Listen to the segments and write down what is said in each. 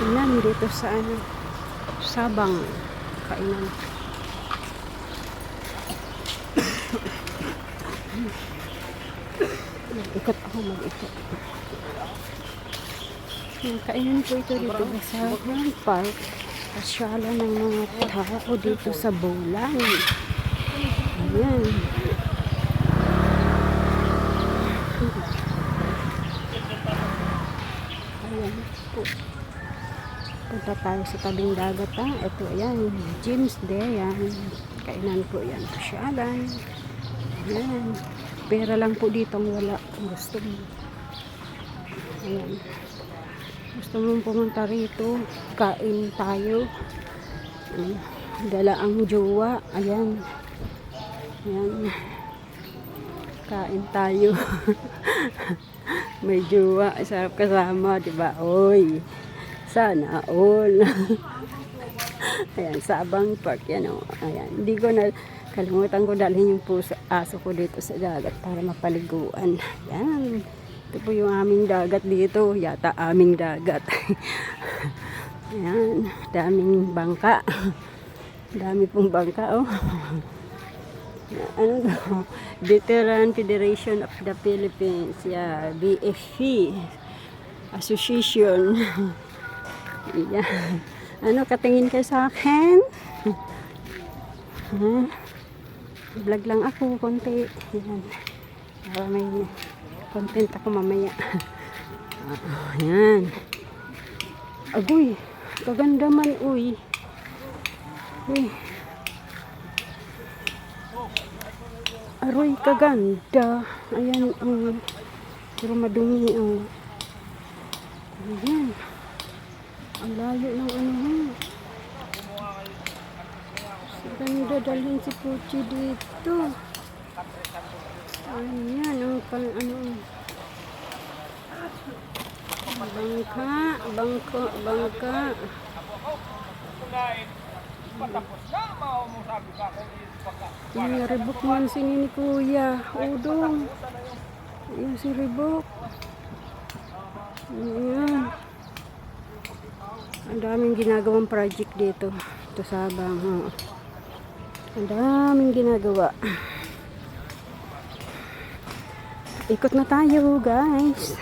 Tingnan dito sa ano, Sabang kainan. Mag-ikot ako, mag-ikot. Yung kainan po ito dito sa park. Pasyala ng mga tao dito sa Bulan. Ayan. Ayan po. Punta tayo sa tabing dagat ha. Ito ayan. James Day yan. Kainan po yan. Pasyalan. Ayan. Pera lang po dito ang wala. Gusto mo. Ayan. Gusto mong pumunta rito, kain tayo. Dala ang jowa. Ayan. Ayan. Kain tayo. May jowa. Sarap kasama, diba? Oy. Sana all. Ayan, Sabang Park. Yan o. Ayan. Hindi ko na kalimutan ko dalhin yung aso ko dito sa dagat para mapaliguan. Ayan. Ito po yung aming dagat dito. Yata aming dagat. Ayan. Daming bangka. Dami pong bangka, oh. Ano to? Veteran Federation of the Philippines. Yeah. BFP. Association. Ayan. Ano, katingin kayo sa akin? Vlog lang ako, konti. Ayan. Para may content ako mamaya. Ayan. Agoy, kaganda man, uy. Uy. Aroy, kaganda. Ayan, pero madumi, oh. Ayan. Ang layo ng ano, ganda, dalhin si Puchi dito. Ayan, ang ano. Bangka. Yung ribok man sini ni Kuya Udong. Ayan si ribok. Ayan. Ang daming ginagawang project dito. Ito Sabang. Oh. Ang daming ginagawa. Ikot na tayo, guys.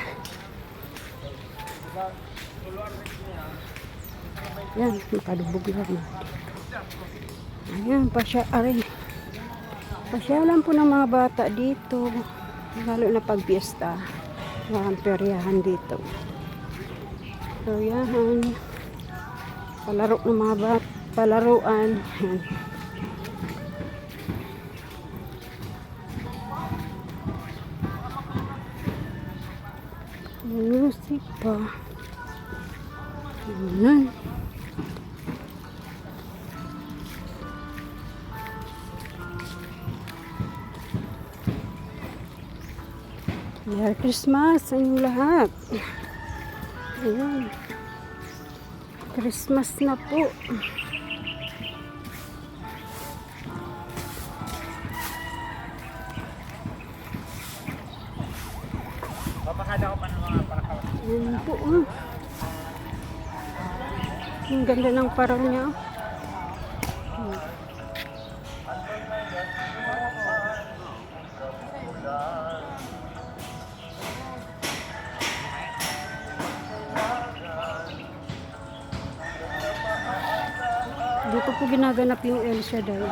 Yan, makadubog lang. Ayan, pasyalan po ng mga bata dito. Lalo na pag piyesta. Walang peryahan dito. Peryahan. Palaro ng mga bata. Palaruan. Ayan. Music pa. Ayan. Merry Christmas sa inyong lahat. Ayan. Christmas na po. Ayan po. Ang ganda ng paraw niya. Dito po ginaganap yung El Shaddai.